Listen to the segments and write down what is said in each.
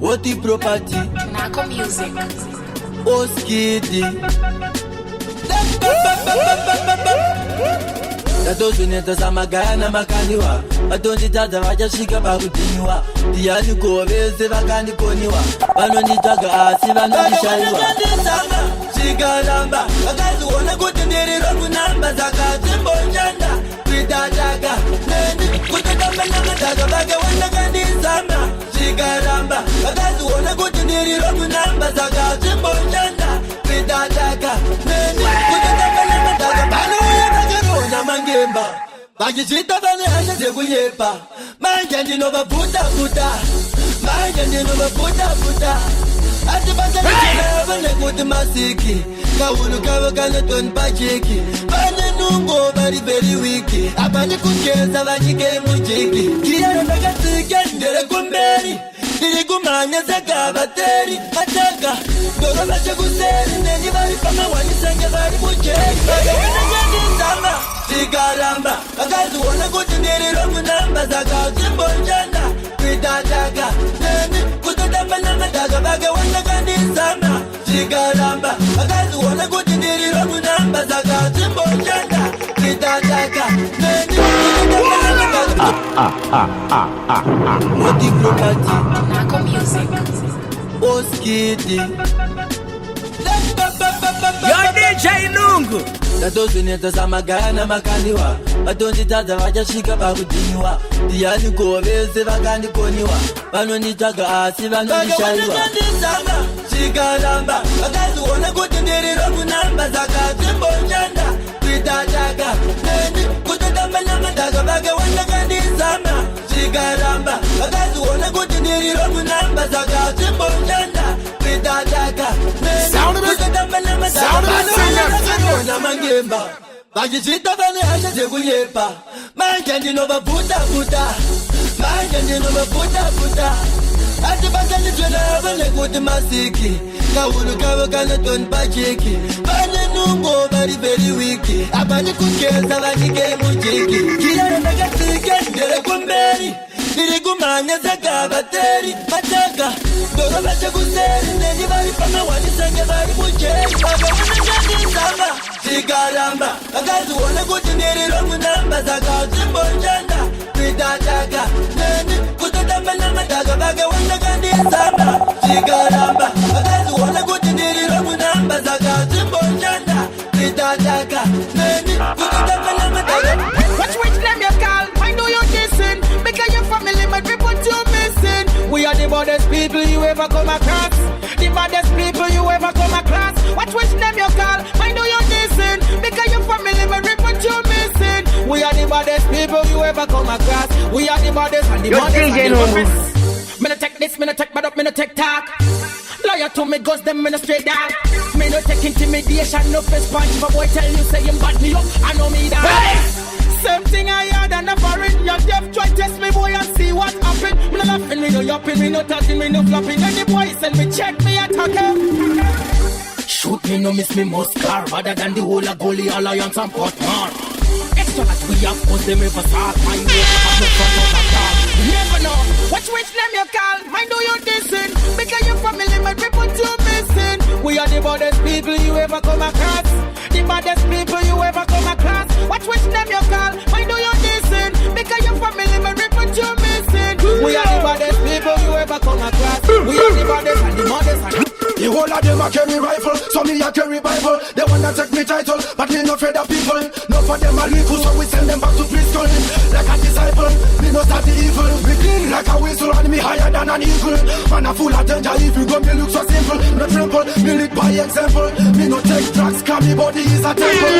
What the property? Nako music. Oskidi. Tatozvineta samagana makaniwa vatonditaza vachasvika pakudhiniwa ndiyani govese vakandikoniwa vanonditsvaga asi vanondishayiwa zvikaramba vakaziona kuti ndiriro kunamba saka zvimbonjanda kuitataka neni kutotamba namadhaka vake wandakandizama zvikaramba vakaziona kuti ndiriro kunamba saka zvimbonjanda kuitataka neni kutotamba namadhaka vanouya vakarona mangemba vachizvita vane hasha dzekuyepa manje ndinovabvuta-bvuta manje ndinovabvuta-bvuta asi vasaavo nekuti masiki kahunu kavo kanotoni pacheki vane nungo vari veri wiki apani kugeza vachike mujiki kiyaro ndakatsike nderekumberi ndiri kumhanya sakavateri mataka ndoro vachekuseri neni vari pamawanisenge vari mujeki vakavananyandizama zikaramba vakaziona kuti ndiriro kunamba saka zimbonjanda kuitataka neni kutotamba namadhaka vake wandakandizama zikaramba vakaziona kuti ndiriro kunamba saka zimbonjanda kuitataka neni kutotamba namadhaka Nutty property Nako music. Oskidi. Yo DJ Nungu. Tatozvineta samagana makaniwa vatonditaza vachasvika pakudhiniwa ndiyani govese vakandikoniwa vanonditsvaga asi vanondishayiwa zvikaramba vakaziona kuti ndiriro kunamba saka zvimbonjanda kuitataka neni kutotamba namadhaka vake wandakandizama zvikaramba vakaziona kuti ndiriro kunamba saka zvimbonjanda kuitataka neni kutotamba namadhaka vanoona mangemba vachizvita vane hasha dzekuyepa manje ndinovabvuta-bvuta manje ndinovabvuta-bvuta asi vasanditsvenavo nekuti masiki kahunu kavo kanotoni pacheki vane nungo vari veri wiki apani kugeza vachike mujiki kiyaro ndakatsike nderekumberi ndiri kumhanya sakavateri mataka ndoro vachekuseri neni vari pamawanisenge vari mujeki vakavananyandizama zikaramba vakaziona kuti ndiriro kunamba saka zvimbonjanda kuitataka neni kutotamba namadhaka vake wandakandizama zikaramba vakaziona kuti ndiriro kunamba saka zvimbonjanda kuitataka neni kutotamba namadhaka. Watch which name you call, why do you listen? Because your family might be what you missing. We are the baddest people you ever come across. The baddest people you ever come across. Watch which name you call, why do you listen? Because your family might be what you missing. We are the baddest people you ever come across. We are the baddest and the baddest and the baddest. Me no take this, me no take bad up, me no take talk. Lawyer to me goes them, me no straight down. Me no take intimidation, no face punch. If a boy tell you say him bad me up, I know me that. Hey! Same thing I had and a foreign. Your deaf try test me boy and see what happen. Me no laughing, me no yapping, me no talking, me no flapping. Any boy send me check me attacking. Shoot me no miss me must car. Rather than the whole of Gully Alliance and Portmore. Extra that we have cause them ever start. My way have no front of the car. You never know. Watch which name you call. Mind do you listen? Because your family might be put you missing. We are the baddest people you ever come across. The baddest people you ever come across. Watch which name you call. Mind do you listen? Because your family might be put you missing. We are the baddest people you ever come across. We are the baddest and the baddest and the whole of them a carry rifle, so me a carry Bible. They wanna take me title, but me no afraid of people. No for them a little, so we send them back to preschool. Like a disciple, me no start the evil. Me clean like a whistle and me higher than an eagle. Man a full of danger if you go, me look so simple. No trample, me live by example. Me no take drugs, cause me body is a temple.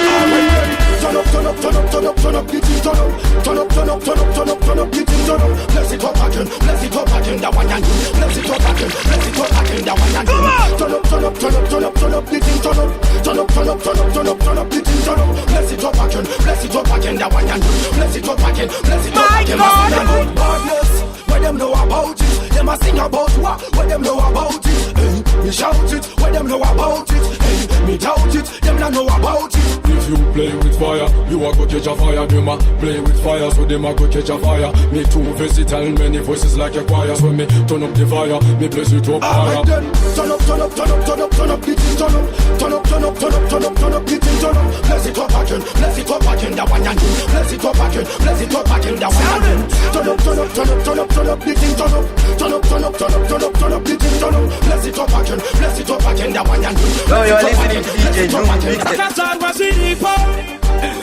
Turn up, turn up, turn up, turn up, turn up, the thing turn up. Turn up, turn up, turn up, turn up, turn up, the thing turn up. Bless it up again, bless it up again, that one and do. Bless it up again, bless it up again, that one and do. Turn up, turn up, turn up, turn up, turn up, the thing turn up. Turn up, turn up, turn up, turn up, turn up, the thing turn up. Bless it up again, that one and do. Bless it up again, bless it up again, that one and do. Badness, where them know about it. them a sing about what them know about it. Hey, me shout it, what them know about it. Hey, me doubt it, them not know about it. If you play with fire, you a go catch a fire. Them a play with fire, so them a go catch a fire. Me too versatile, many voices like a choir. So me turn up the fire, me bless it up fire. Alright then, turn up, turn up, turn up, turn up, turn up, the thing turn up. Turn up, turn up, turn up, turn up, turn up, the thing turn up. Bless it up again, bless it up again, that one and two. Bless it up again, bless it up again, that one and two. Turn up, turn up, turn up, turn up, turn up, the thing turn up. Turn up, turn up, turn up, turn up, turn up, the thing turn up. Bless it up again, bless it up again, that one and two. Yo, you're listening to DJ Nungu Mixtape. TAKAZVARWA siripo,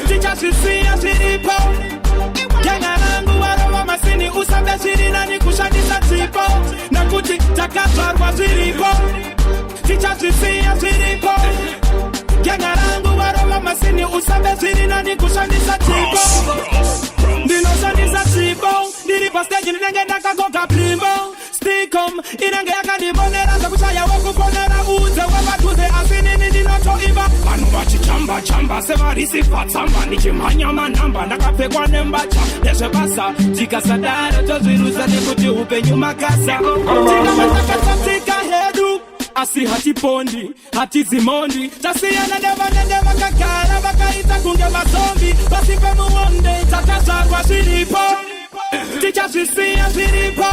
teacher sisia siripo. Jana langu warowa masini usabe sirina ni kushadisa sipo. Nakuti TAKAZVARWA siripo, teacher sisia siripo. Jana langu warowa masini usabe sirina ni kushadisa sipo. Dino shadisa sipo, diri pastage ni nenge nakakoka primo. Stikom, inenge yakadibonera zakushaya wakuponera uze wabatuze asini nini noto iba. Manuwa chichamba chamba sevarisi fatsamba nichimanya manamba nakapekwa nembacha deshe basa tika sadara toziruza nekuti upe nyuma kasa tika matakasa tika hedu asi hati pondi hati zimondi tasiyana deva kakara bakaita kunge mazombi basipe muwonde TAKAZVARWA siripo ticha sisia siripo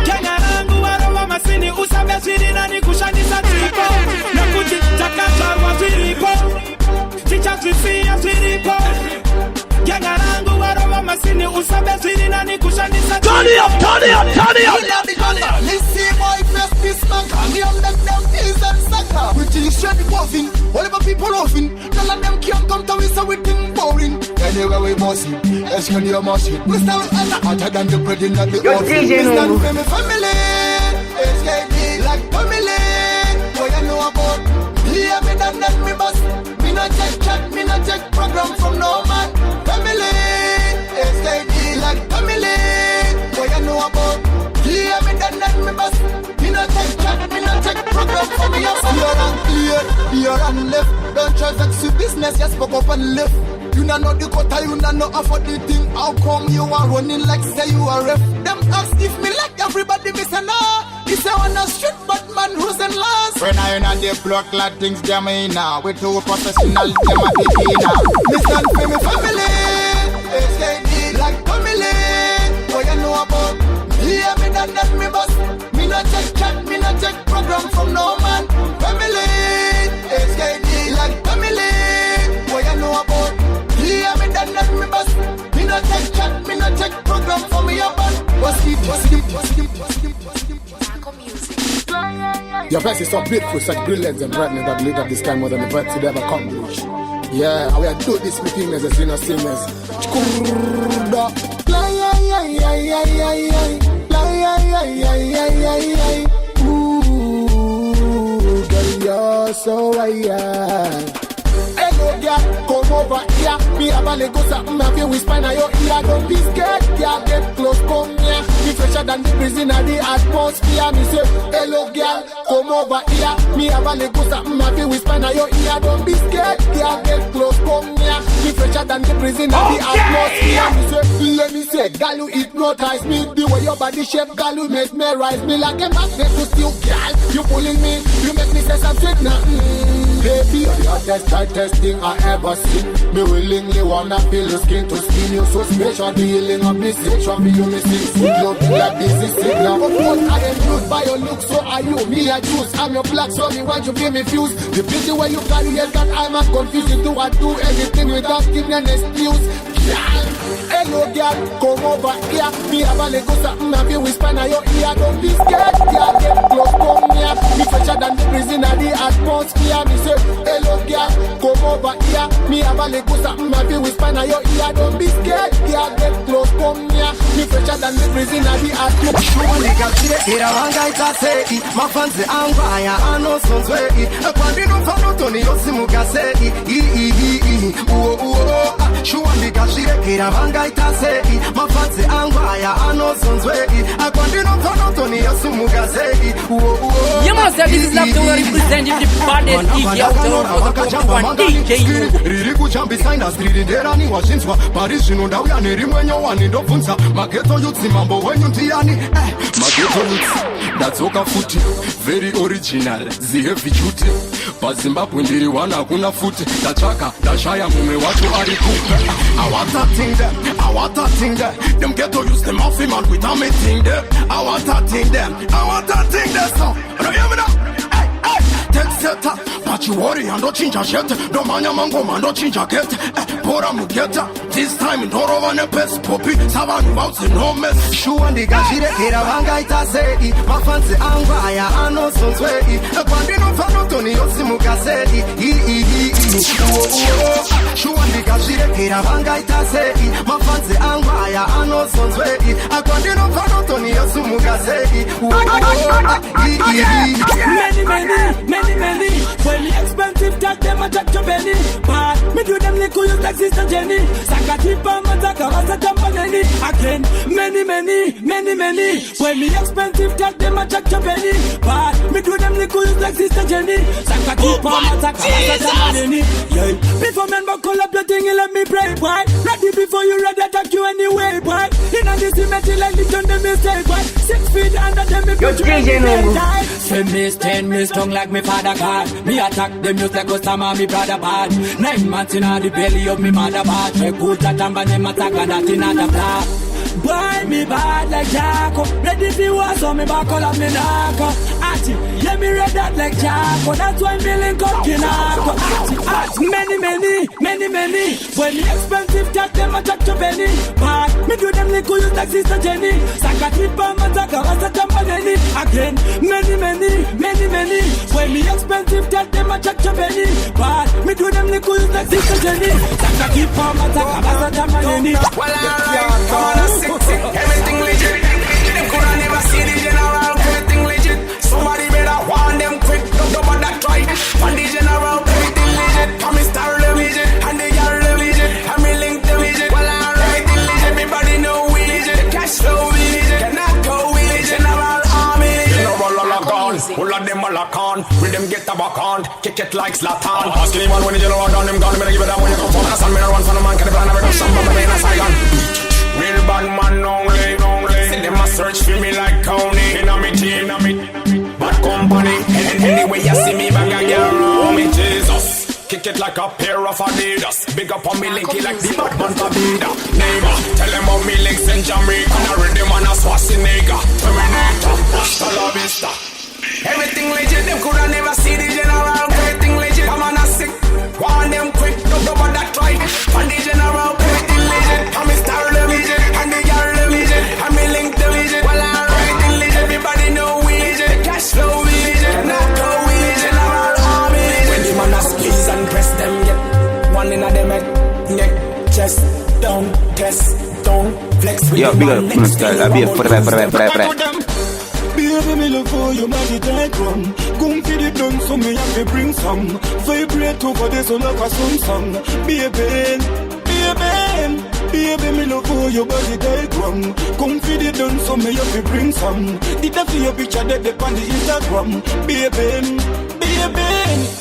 Kenya langu warowa masini usabe sirina ni kushanisa tipo. Nakuti TAKAZVARWA siripo, ticha sisia siripo. Kenya langu warowa masini usabe sirina ni kushanisa tipo. Turn it up, turn it up, turn it up. Let's see boy first this man. Me on them things and sucker. We teach you the buffing, whatever people loving. None of them can't come to us so we think boring. Anyway we bossy, let's get your machine. We stand hotter than the bread in the oven. We stand for me family, let's get it like family. What you know about? Hear me than that me boss. Me not check chat, me not check program from no man. Family, let's get it like family. What you know about? Hear me than that me boss. Me not check chat, me not check program from me. Here and clear, here and left. Don't try vex your business, just spoke up and left. You not know the quota, you not know afford the thing. How come you are running like say you are ref? Them ask if me like everybody, me say nah. He say on the street, but man who's in last. When I in the block, like things them in now. We two professionals, them a beginner. Me stand for me family, SKD like family. What you know about? Hear me that me boss. Me not check chat, me not check program from no man. Family, SKD like family. What you know about? Hear me that me boss. Me not check chat, me not check program for me up on. What's him. Your verse is so beautiful, such brilliance and brightness that believe that this kind more than the verse ever accomplished. Yeah, I will do this between us as singers. Ooh, girl, you're so yeah. Hello, girl, come over here. Me have a Lego something, have you whisper now your ear. Don't be scared, girl, get close, come here. Me fresher than the prison of the atmosphere. Me say, hello, girl, come over here. Me have a Lego something, have you whisper now your ear. Don't be scared, girl, get close, come here. Me fresher than the prison of the atmosphere. Me say, let me say, girl, you hypnotize me. The way your body shape, girl, you mesmerize me like a magnet to steel, girl. You pulling me, you make me say something now. Baby, you're the hottest, tightest thing I ever seen. Me willingly wanna feel your skin to skin. You so special, the healing of me sexual. Me you missing sweet love like this is signal. Of course I am used by your look, so are you. Me a juice, I'm your black, so me want you feel me fuse. The pity when you carry it that I'm not confused. You do I do anything without giving an excuse. Hello girl, come over here. Me have a Lego something, have you whisper now your ear. Don't be scared, girl, get close, come here. Me fresher than the prison of the atmosphere. Me say, hello girl, come over here. Me have a Lego something, have you whisper now your ear. Don't be scared, girl, get close, come here. Me fresher than the prison of the atmosphere. Shuli kakire kira wanga itasei. Mafanzi angwaya ano sonzwei. Kwandino fano toni yosimu gasei. Shuli kakire kira wanga itasei. Mafanzi angwaya ano sonzwei. Kwandino fano toni yosimu gasei. You must have this is love to represent the baddest DJ out there. DJ Nungu. Riri kuchambi saina stridi derani washinswa. Paris shino dawi ya niri mwenye wani dofunza. Mageto yutsi mambo wenyu tiani. Mageto results. That's Oka Footy, very original, the heavy duty. But Zimbabwe ndiri wana kuna footy. Tachaka, tashaya mume watu arikupe. I want that thing there, I want that thing there. Them get to use them off him and with a me thing there. I want that thing there, I want that thing there. So, you hear me now? Take seta, but you worry and don't change a shit. Don't manya mango man, don't change a get. Pora mugeta, this time in Toro one pes poppy. Savan bounce no mess. Shoe and the gashire kira vanga itasei. Mafanze angwaya ano sonzwei. Kwandino fano toni yosimuka sei. Shoe and the gashire kira vanga itasei. Mafanze angwaya ano sonzwei. Kwandino fano toni yosimuka sei. Many. When me expensive, take them and take your belly. But me do them little use like Sister Jenny. Sakati Pama, Takavasa Tampaneni. Again, many. When me expensive, take them and take your belly. But me do them little use like Sister Jenny. Sakati Pama, Takavasa Tampaneni. Yeah. Before men buckle up your thing, let me pray, boy. Ready before you ready, attack you anyway, boy. In a this cemetery like the done the mistake, boy. 6 feet under them, if you try to die. 10 me strong like me father God. Me attack them just like Osama, me brother bad. 9 months in the belly of me mother bad. They put that and them attack and that in the black. Boy, me bad like Jaco. Ready for war, so me back all of me narco. Ati, yeah, me red that like Jaco. That's why me link up Kinako. Ati, many. When me expensive, take them attack to penny. But me do them little use like Sister Jenny. Sakati Pama, Takavasa Tampaneni. Again, many. When me expensive, take them attack to penny. But me do them little use like Sister Jenny. Sakati Pama, Takavasa Tampaneni. Well, alright, come on, everything legit. Them coulda never see the general. Everything legit. Somebody better warn them quick. Don't bother try. On the general, everything legit. Come and start the legit. And the girl the legit. And me link the legit. Well, alright, everything legit. Everybody know we legit. The cash flow we legit. Cannot go we legit. General army legit. You know all gone. All of them all gone. With them get back on. Kick it like Zlatan. Ask anyone when the general done them gone. Me give it up when you come from us. And me no run from the man. Can the plan never go some. But the pain is Saigon. Real bad man only. See them a search for me like Coney. In a me team, bad company. Anyway you see me bang a girl around me, Jesus. Kick it like a pair of Adidas. Big up on me linky like the Batman Tabida. Neighbor, tell them how me links in Jamaica. And I read them on a Schwarzenegger. Terminator, hasta la vista. Everything legit, them coulda never see the general. Everything legit, come on a sick. Warn them quick, don't go on that try. On the general, everything legit. I'm a star the legit, and the girl the legit. I'm a link the legit. Well, everything legit, everybody know we legit. Cash flow we legit, not go we legit. General army legit. When the man a squeeze and press them, get one in a them head, neck, chest, down, test, down, flex with yo, big up, I be a forever. Baby, me love for your body tight rum. Come feed it done, so me have to bring some. Vibrate over this, so like a song. Baby, me love for your body tight rum. Come feed it done, so me have to bring some. Did I see your picture that they on the Instagram? Baby.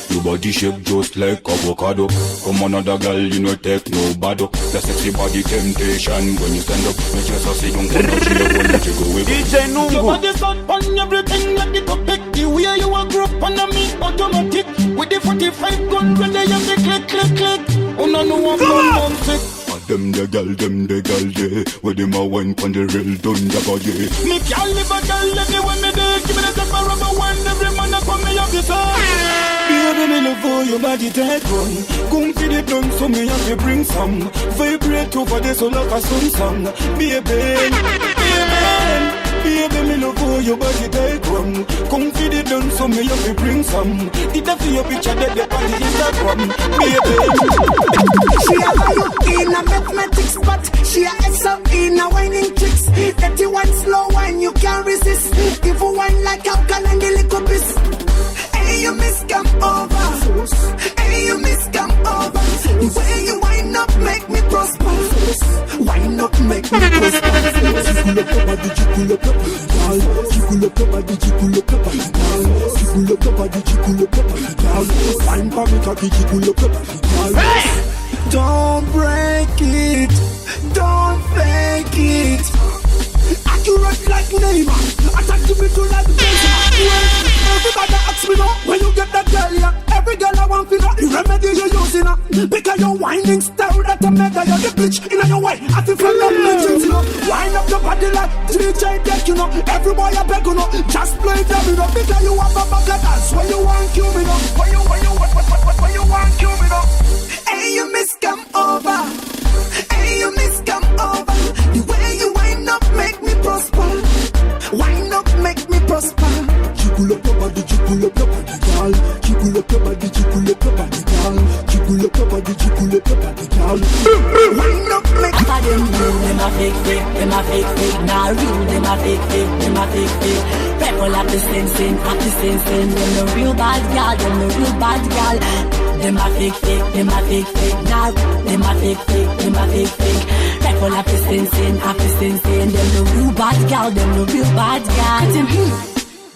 Your body shape just like avocado. Come on, other girl, you know take no bad up. The sexy body temptation when you stand up. Make yourself say don't come out, she don't want you to go away. DJ Nungu. Your body start on everything like it up. The way you a grip on me automatic. With the 45 gun when they have the click. Oh no, I'm gun sick. Them the girl, they. Where them a wine pon the real done the body. Me can't live a girl anywhere me there. Give me the top of rubber one. Every man a come me up the side. Baby, me love for your body tight run. Come feed it done, so me have to bring some. Vibrate over this, so like a song. Baby, me love for your body tight run. Come feed it done, so me have to bring some. Did I see your picture that they on the Instagram? Baby, she a value in a mathematics, but she a excel in a whining tricks. 31 slow wine, you can't resist. Give a wine like alcohol and the liquor piss. Hey, you miss come over. Hey, you miss come over. The way you wind up make me prosper. Wind up make me prosper. Jiggle up your body, jiggle up your body. Jiggle up your body, jiggle up your body. Jiggle up your body, jiggle up your body. Wine for me, cocky, jiggle up your body. Don't break it, don't fake it. Accurate like Neymar. Attack the spiritual like Benzema. Everybody ask me now, when you get that girl, yeah. Every girl I want to know, the remedy you're using, because your whining style that a mega, you're the bitch in your way. I think from them legends, you know. Wind up your body like DJ Deck, you know. Every boy I beg, you know. Just play them, you know. Because you want my back like that's when you want you, you know. When you want you, you know. Hey, you miss come over. Hey, you miss come over. The way you wind up make me prosper. Wind up make me prosper. Jiggle up your body, girl. Jiggle up your body, girl. Jiggle up your body, girl. Wind up make me prosper. Them a fake, nah real, them a fake. People have the sensing, them the real bad girl, Them a fake, nah, them a fake. People have the sensing, them the real bad girl,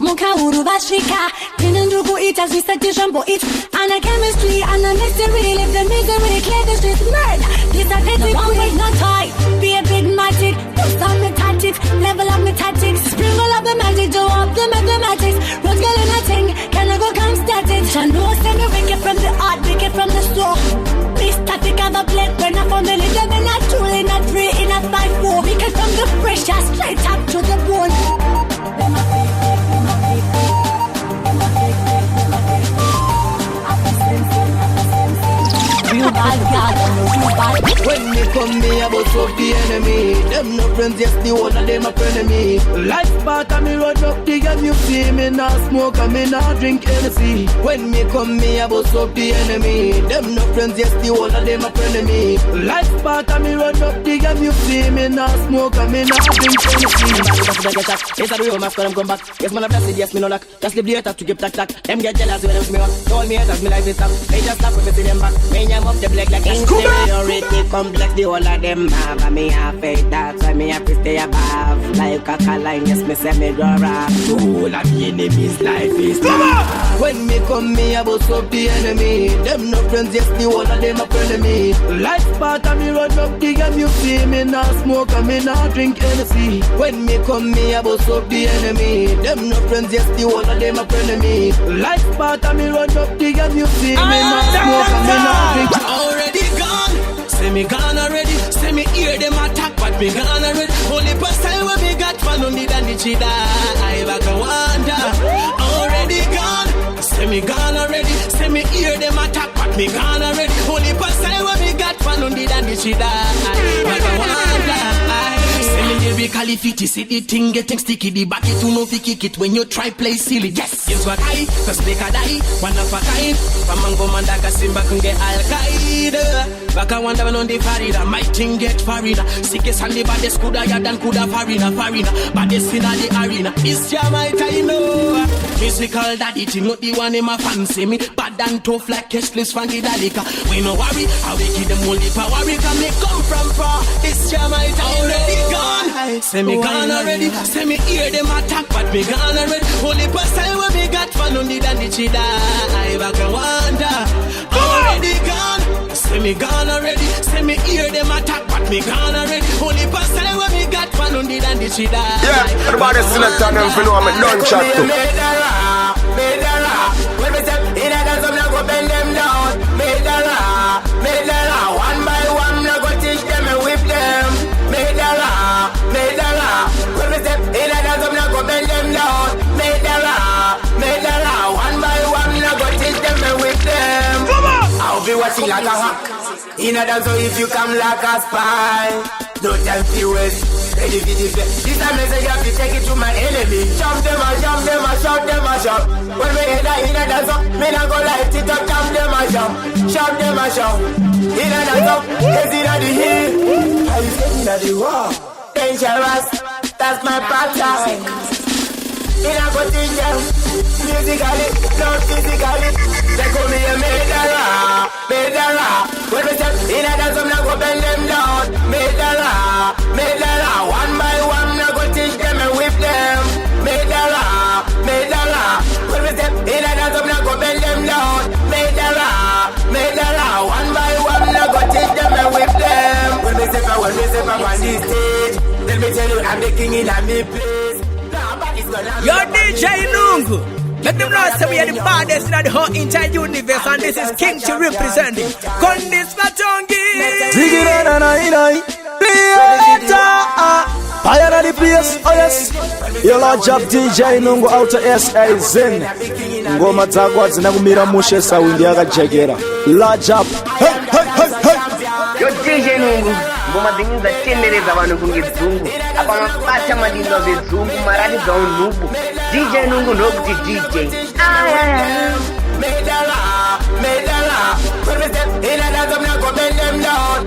Muka uru bashika, Nungu eat as we said to jumbo eat. And a chemistry and a mystery, live the misery, clear the streets, murder. This a petty queen, not tight. Be a big magic, do some tactics, level up me tactics, sprinkle up the magic, do up the mathematics. Rose girl in a thing, can I go come static? Shano send me wicked from the art, wicked from the store. This static of a plate, when I found the little, then I truly not free in a 5-4. Wicked from the pressure, straight up to the bone. Real bad God, when me come me about up the enemy. Them no friends, yes, the one of them a frenemy. Life part of me run up the gun, you see me not smoke and me not drink Hennessy. When me come me about up the enemy. Them no friends, yes, the one of them a frenemy. Life part of me run up the gun, you see me not smoke and me not drink Hennessy. Yes, I do home after them come back. Yes, man, I bless it, yes, me no lack. Just live the earth to keep tack. Them get jealous when them see me walk. Told me haters, me life is up. They just stop when me see them back. Me nyam up the black like inferiority complex. The whole of them have and me have faith. That's why me have to stay above. Like a line, yes, me say me go rap. The whole of the enemy's life is tough. When me come me about up the enemy. Them no friends, yes, the whole of them a frenemy. Life part of me run up the game, you see me not smoke and me not drink Hennessy. When me come me about up the enemy. Them no friends, yes, the whole of them a frenemy. Life part of me run up the game, you see me not smoke and me not drink. Already gone, say me gone already. Say me hear them attack, but me gone already. Only first time when me got fun on the Dandichi I back a wonder. Already gone, say me gone already. Say me hear them attack, but me gone already. Only first time when me got fun on the Dandichi I back a wonder. Say me lyrically fit, see the thing getting sticky. The back it to no fi kick it when you try play silly. Yes, guess what I, cause make a die, one of a kind. Pamango mandaka simba can get Al-Qaeda. Baka wonder when on the farida, my thing get farida. Sickest and the baddest kuda ya dan kuda farina. Baddest in the arena, it's ya my time no. Musical daddy, thing not the one in my fancy me. Bad and tough like cashless funky dalika. We no worry, how we keep them only power. We can make come from far, it's ya my time already gone. Say me gone already, say me hear them attack, but me gone already. Only first time when me got fun on the Dandichi I back a wonder. Already gone, say me gone already. Say me hear them attack, but me gone already. Only first time when me got fun on the Dandichi yeah, everybody select on them for know I'm a done chat too. When we step in a dance, I'm not go bend them down. Make the law, one by one, I'm go teach them and whip them. Make the law. When we step in a dance, I'm not go bend them down. Make the law, one by one, I'm go teach them and whip them. I'll be watching like a hawk. In a dance, so if you come like a spy, don't tell me west. Ready for this. This time I say you have to take it to my enemy. Jump them a shout them a shout. When we head in a dance up, me not go light it up. Jump them a shout them a shout. In a dance up, it's in the hill. I say in the war. Dangerous, that's my pattern. In a go teach them musically, not physically. They call me a murderer. When we step in a dance, I'm not go bend them down. Murderer. One by one, I'm go teach them and whip them. Murderer. When we step in a dance, I'm not go bend them down. Murderer. One by one, I'm go teach them and whip them. When we step on this stage, let me tell you, I'm the king in a me place. Nobody's gonna Your DJ Nungu. Let them know say we are the baddest in the whole entire universe, and this is King to representing. Kondis Matongi. Fire at the place, oh yes. Your large up DJ Nungu out of SA Zim. Ngoma zagwa zinakumira mushe saundi yakajegera. Large up. Hey, hey, hey, hey. Yo DJ Nungu, ngoma zingi za tendereza vanhu kungedzungu. Apa mabata madindo vezungu, maradi za unubu. DJ Nungu ndokuti DJ. Medala, medala. When we step in and out, I'm not gonna bend them down.